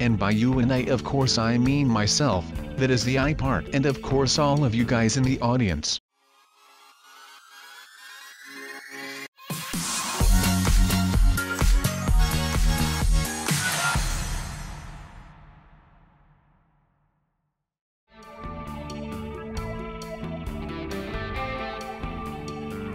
And by you and I, of course I mean myself, that is the I part, and of course all of you guys in the audience.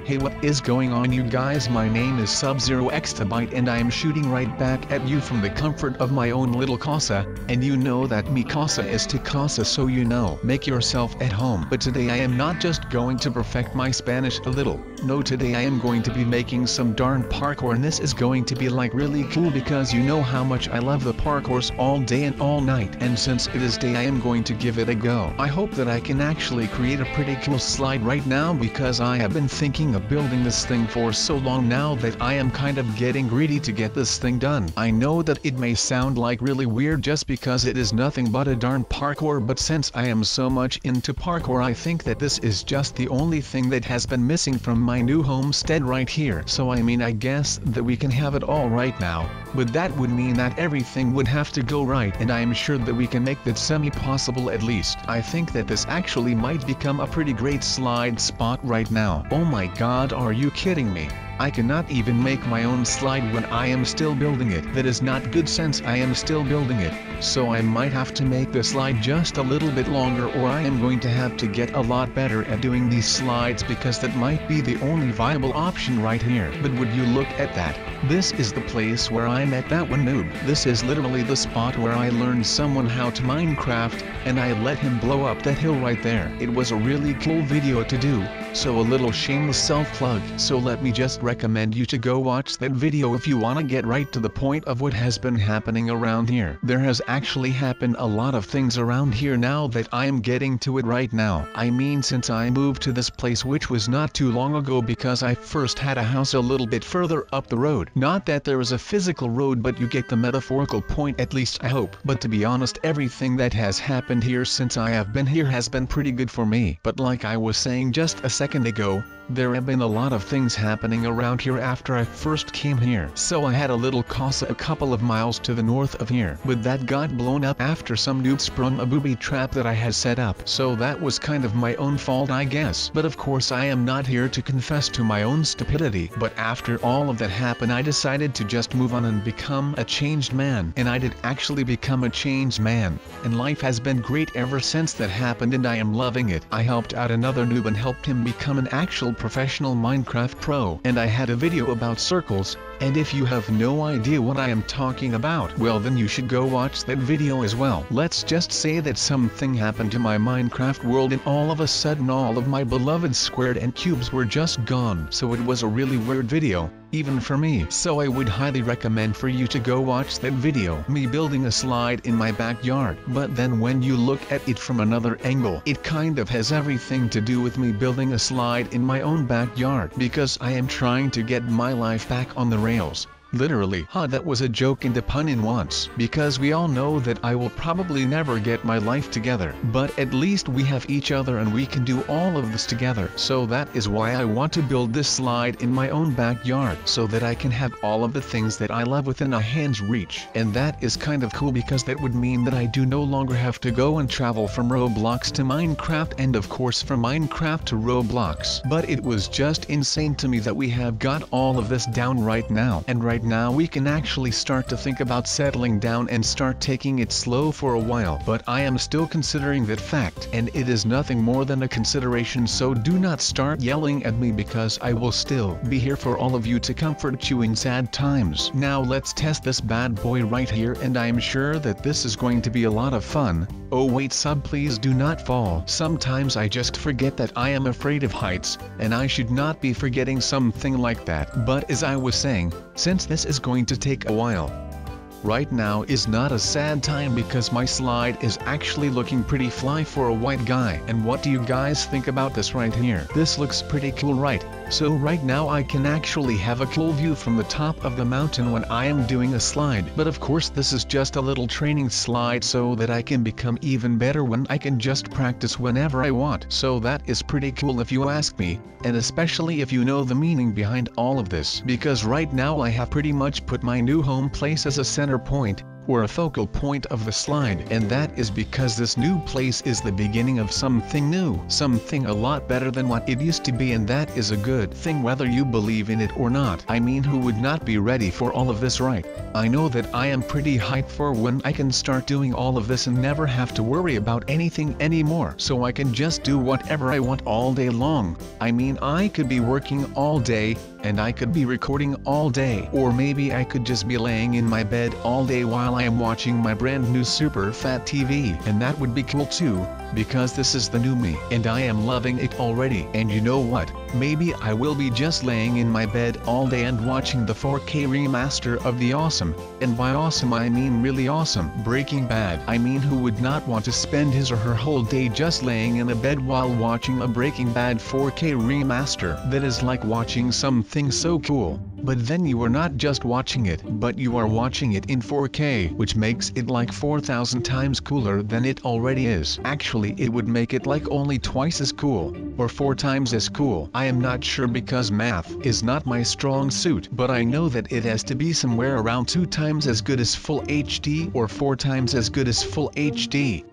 Hey, what is going on, you guys? My name is SubZeroExtabyte and I am shooting right back at you from the comfort of my own little casa, and you know that mi casa is tu casa, so you know, make yourself at home. But today I am not just going to perfect my Spanish a little, no, today I am going to be making some darn parkour, and this is going to be like really cool because you know how much I love the parkours all day and all night, and since it is day I am going to give it a go. I hope that I can actually create a pretty cool slide right now because I have been thinking of building this thing for so long now that I am kind of getting greedy to get this thing done. I know that it may sound like really weird just because it is nothing but a darn parkour, but since I am so much into parkour, I think that this is just the only thing that has been missing from my new homestead right here. So I mean, I guess that we can have it all right now, but that would mean that everything would have to go right, and I am sure that we can make that semi-possible at least. I think that this actually might become a pretty great slide spot right now. Oh my god, are you kidding me? I cannot even make my own slide when I am still building it. That is not good since I am still building it, so I might have to make the slide just a little bit longer, or I am going to have to get a lot better at doing these slides because that might be the only viable option right here. But would you look at that? This is the place where I met that one noob. This is literally the spot where I learned someone how to Minecraft, and I let him blow up that hill right there. It was a really cool video to do, so a little shameless self-plug. So let me just recommend you to go watch that video if you want to get right to the point of what has been happening around here. There has actually happened a lot of things around here now that I am getting to it right now. I mean, since I moved to this place, which was not too long ago because I first had a house a little bit further up the road. Not that there is a physical road, but you get the metaphorical point, at least I hope. But to be honest, everything that has happened here since I have been here has been pretty good for me. But like I was saying just a second ago, there have been a lot of things happening around here after I first came here. So I had a little casa a couple of miles to the north of here, but that got blown up after some noob sprung a booby trap that I had set up. So that was kind of my own fault, I guess. But of course I am not here to confess to my own stupidity. But after all of that happened, I decided to just move on and become a changed man. And I did actually become a changed man. And life has been great ever since that happened, and I am loving it. I helped out another noob and helped him become an actual professional Minecraft pro, and I had a video about circles, and if you have no idea what I am talking about, well then you should go watch that video as well. Let's just say that something happened to my Minecraft world, and all of a sudden all of my beloved squared and cubes were just gone. So it was a really weird video, even for me. So I would highly recommend for you to go watch that video, me building a slide in my backyard. But then when you look at it from another angle, it kind of has everything to do with me building a slide in my own backyard, because I am trying to get my life back on the rails. Literally. That was a joke and a pun in once, because we all know that I will probably never get my life together, but at least we have each other and we can do all of this together. So that is why I want to build this slide in my own backyard, so that I can have all of the things that I love within a hand's reach. And that is kind of cool because that would mean that I do no longer have to go and travel from Roblox to Minecraft, and of course from Minecraft to Roblox. But it was just insane to me that we have got all of this down right now, and right now we can actually start to think about settling down and start taking it slow for a while. But I am still considering that fact, and it is nothing more than a consideration, so do not start yelling at me because I will still be here for all of you to comfort you in sad times. Now let's test this bad boy right here, and I am sure that this is going to be a lot of fun. Oh wait, sub, please do not fall. Sometimes I just forget that I am afraid of heights, and I should not be forgetting something like that. But as I was saying, since this is going to take a while, right now is not a sad time because my slide is actually looking pretty fly for a white guy. And what do you guys think about this right here? This looks pretty cool, right? So right now I can actually have a cool view from the top of the mountain when I am doing a slide. But of course this is just a little training slide so that I can become even better when I can just practice whenever I want. So that is pretty cool if you ask me, and especially if you know the meaning behind all of this. Because right now I have pretty much put my new home place as a center point, or a focal point of the slide. And that is because this new place is the beginning of something new, something a lot better than what it used to be, and that is a good thing whether you believe in it or not. I mean, who would not be ready for all of this, right? I know that I am pretty hyped for when I can start doing all of this and never have to worry about anything anymore, so I can just do whatever I want all day long. I mean, I could be working all day, and I could be recording all day, or maybe I could just be laying in my bed all day while I am watching my brand new super fat TV, and that would be cool too, because this is the new me, and I am loving it already. And you know what, maybe I will be just laying in my bed all day and watching the 4K remaster of the awesome, and by awesome I mean really awesome, Breaking Bad. I mean, who would not want to spend his or her whole day just laying in a bed while watching a Breaking Bad 4K remaster? That is like watching something so cool. But then you are not just watching it, but you are watching it in 4K, which makes it like 4,000 times cooler than it already is. Actually, it would make it like only twice as cool, or 4 times as cool. I am not sure because math is not my strong suit, but I know that it has to be somewhere around 2 times as good as full HD or 4 times as good as full HD.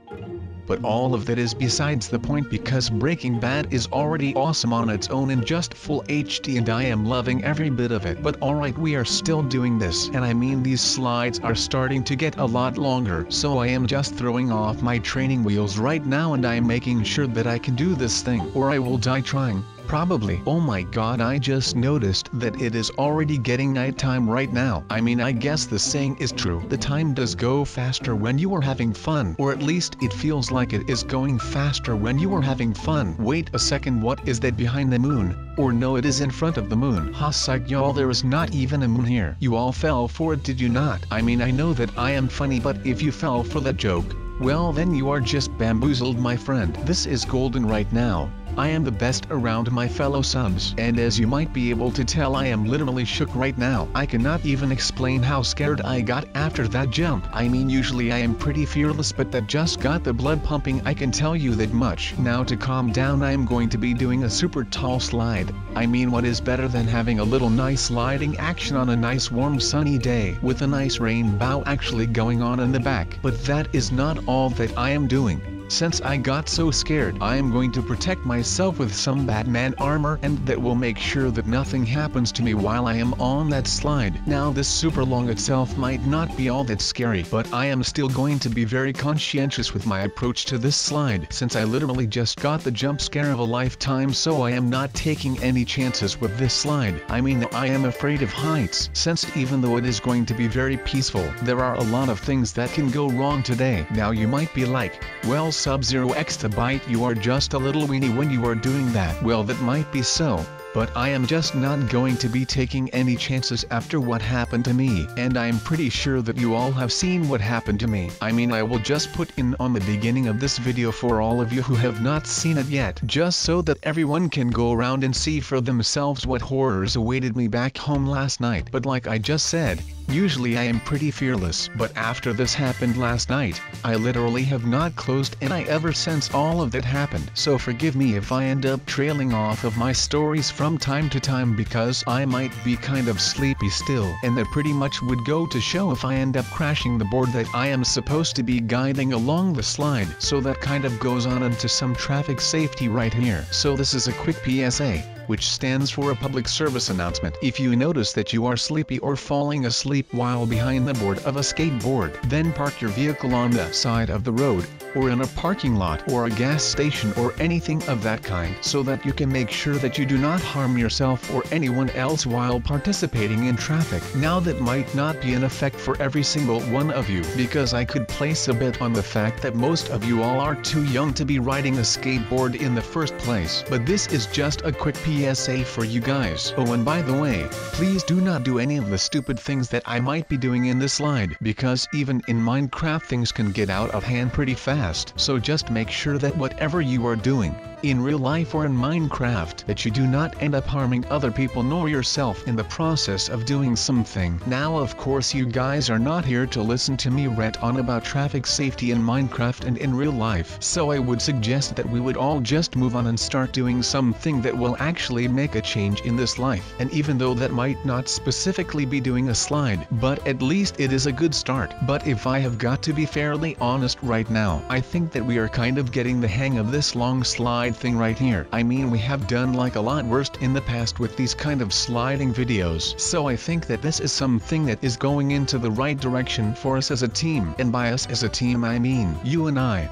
But all of that is besides the point, because Breaking Bad is already awesome on its own in just full HD, and I am loving every bit of it. But alright, we are still doing this, and I mean, these slides are starting to get a lot longer, so I am just throwing off my training wheels right now, and I am making sure that I can do this thing, or I will die trying. Probably. Oh my god, I just noticed that it is already getting nighttime right now. I mean, I guess the saying is true. The time does go faster when you are having fun, or at least it feels like it is going faster when you are having fun. Wait a second, what is that behind the moon? Or no, it is in front of the moon. Ha, psych y'all, there is not even a moon here. You all fell for it, did you not? I mean, I know that I am funny, but if you fell for that joke, well then you are just bamboozled, my friend. This is golden right now. I am the best around, my fellow subs, and as you might be able to tell, I am literally shook right now. I cannot even explain how scared I got after that jump. I mean, usually I am pretty fearless, but that just got the blood pumping, I can tell you that much. Now to calm down, I am going to be doing a super tall slide. I mean, what is better than having a little nice sliding action on a nice warm sunny day with a nice rainbow actually going on in the back? But that is not all that I am doing. Since I got so scared, I am going to protect myself with some Batman armor, and that will make sure that nothing happens to me while I am on that slide. Now this super long itself might not be all that scary, but I am still going to be very conscientious with my approach to this slide, since I literally just got the jump scare of a lifetime, so I am not taking any chances with this slide. I mean, I am afraid of heights, since even though it is going to be very peaceful, there are a lot of things that can go wrong today. Now you might be like, well, SubZeroExtabyte, you are just a little weenie when you are doing that. Well, that might be so, but I am just not going to be taking any chances after what happened to me, and I am pretty sure that you all have seen what happened to me. I mean, I will just put in on the beginning of this video for all of you who have not seen it yet, just so that everyone can go around and see for themselves what horrors awaited me back home last night. But like I just said, usually I am pretty fearless, but after this happened last night, I literally have not closed an eye ever since all of that happened. So forgive me if I end up trailing off of my stories from time to time, because I might be kind of sleepy still, and that pretty much would go to show if I end up crashing the board that I am supposed to be guiding along the slide. So that kind of goes on into some traffic safety right here. So this is a quick PSA, which stands for a public service announcement. If you notice that you are sleepy or falling asleep while behind the board of a skateboard, then park your vehicle on the side of the road, or in a parking lot or a gas station or anything of that kind, so that you can make sure that you do not harm yourself or anyone else while participating in traffic. Now that might not be in effect for every single one of you, because I could place a bet on the fact that most of you all are too young to be riding a skateboard in the first place. But this is just a quick PSA for you guys. Oh, and by the way, please do not do any of the stupid things that I might be doing in this slide, because even in Minecraft things can get out of hand pretty fast. So just make sure that whatever you are doing, in real life or in Minecraft, that you do not end up harming other people nor yourself in the process of doing something. Now of course you guys are not here to listen to me rant on about traffic safety in Minecraft and in real life, so I would suggest that we would all just move on and start doing something that will actually make a change in this life. And even though that might not specifically be doing a slide, but at least it is a good start. But if I have got to be fairly honest right now, I think that we are kind of getting the hang of this long slide thing right here. I mean, we have done like a lot worse in the past with these kind of sliding videos, so I think that this is something that is going into the right direction for us as a team. And by us as a team I mean you and I.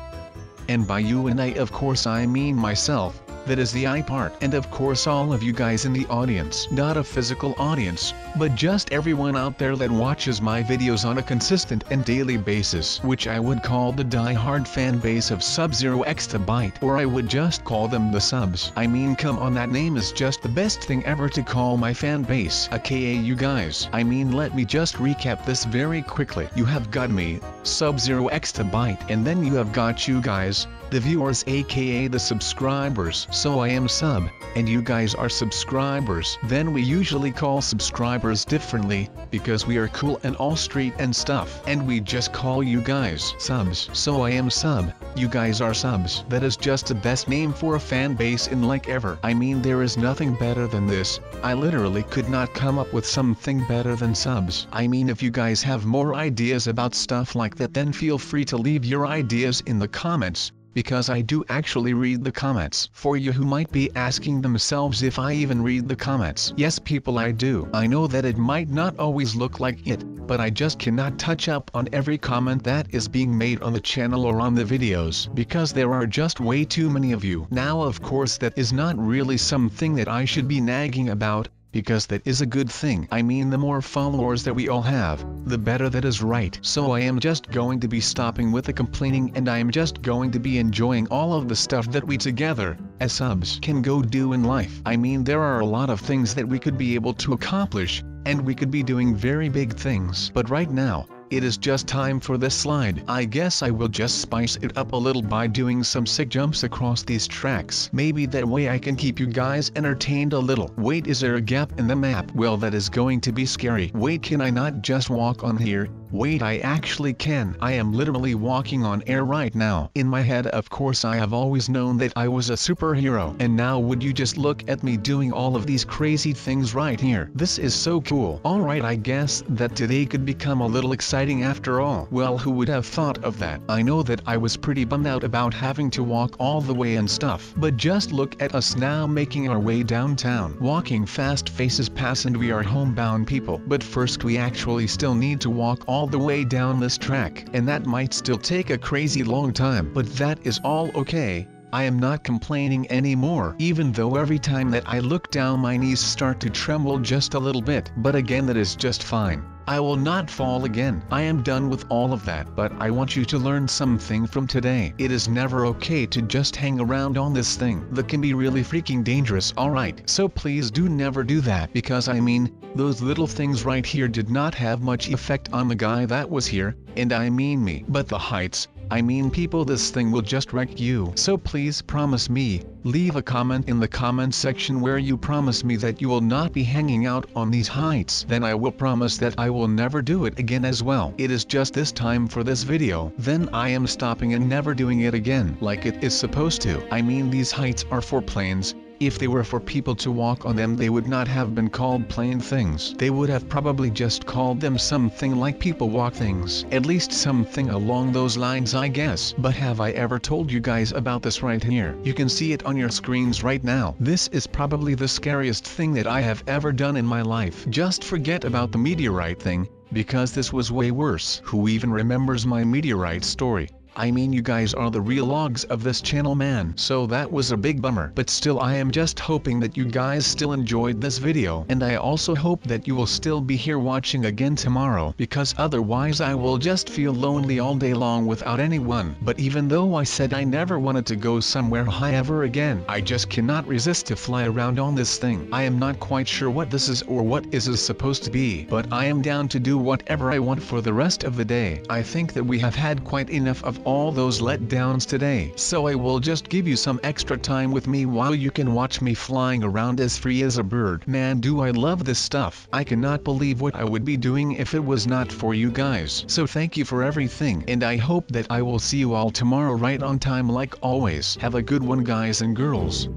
And by you and I of course I mean myself. That is the I part. And of course all of you guys in the audience. Not a physical audience, but just everyone out there that watches my videos on a consistent and daily basis, which I would call the die-hard fan base of SubZeroExtabyte, or I would just call them the subs. I mean, come on, that name is just the best thing ever to call my fan base, aka you guys. I mean, let me just recap this very quickly. You have got me, SubZeroExtabyte, and then you have got you guys, the viewers aka the subscribers. So I am sub, and you guys are subscribers. Then we usually call subscribers differently, because we are cool and all street and stuff. And we just call you guys subs. So I am sub, you guys are subs. That is just the best name for a fan base in like ever. I mean, there is nothing better than this. I literally could not come up with something better than subs. I mean, if you guys have more ideas about stuff like that, then feel free to leave your ideas in the comments, because I do actually read the comments. For you who might be asking themselves if I even read the comments. Yes people, I do. I know that it might not always look like it, but I just cannot touch up on every comment that is being made on the channel or on the videos, because there are just way too many of you. Now of course that is not really something that I should be nagging about, because that is a good thing. I mean, the more followers that we all have, the better. That is right. So I am just going to be stopping with the complaining, and I am just going to be enjoying all of the stuff that we together, as subs, can go do in life. I mean, there are a lot of things that we could be able to accomplish, and we could be doing very big things. But right now, it is just time for this slide. I guess I will just spice it up a little by doing some sick jumps across these tracks. Maybe that way I can keep you guys entertained a little. Wait, is there a gap in the map? Well, that is going to be scary. Wait, can I not just walk on here? Wait, I actually can. I am literally walking on air right now. In my head, of course, I have always known that I was a superhero. And now would you just look at me doing all of these crazy things right here. This is so cool. Alright, I guess that today could become a little exciting after all. Well, who would have thought of that? I know that I was pretty bummed out about having to walk all the way and stuff. But just look at us now making our way downtown. Walking fast, faces pass, and we are homebound people. But first we actually still need to walk all the way down this track, and that might still take a crazy long time, but that is all okay. I am not complaining anymore, even though every time that I look down my knees start to tremble just a little bit. But again, that is just fine. I will not fall again. I am done with all of that, but I want you to learn something from today. It is never okay to just hang around on this thing. That can be really freaking dangerous, alright? So please do never do that, because I mean, those little things right here did not have much effect on the guy that was here, and I mean me. But the heights, I mean people, this thing will just wreck you. So please promise me, leave a comment in the comment section where you promise me that you will not be hanging out on these heights. Then I will promise that I will never do it again as well. It is just this time for this video. Then I am stopping and never doing it again like it is supposed to. I mean, these heights are for planes. If they were for people to walk on them, they would not have been called plane things. They would have probably just called them something like people walk things. At least something along those lines, I guess. But have I ever told you guys about this right here? You can see it on your screens right now. This is probably the scariest thing that I have ever done in my life. Just forget about the meteorite thing, because this was way worse. Who even remembers my meteorite story? I mean, you guys are the real logs of this channel, man. So that was a big bummer. But still, I am just hoping that you guys still enjoyed this video. And I also hope that you will still be here watching again tomorrow, because otherwise I will just feel lonely all day long without anyone. But even though I said I never wanted to go somewhere high ever again, I just cannot resist to fly around on this thing. I am not quite sure what this is or what is supposed to be, but I am down to do whatever I want for the rest of the day. I think that we have had quite enough of all those letdowns today. So I will just give you some extra time with me while you can watch me flying around as free as a bird. Man, do I love this stuff. I cannot believe what I would be doing if it was not for you guys. So thank you for everything, and I hope that I will see you all tomorrow right on time like always. Have a good one, guys and girls.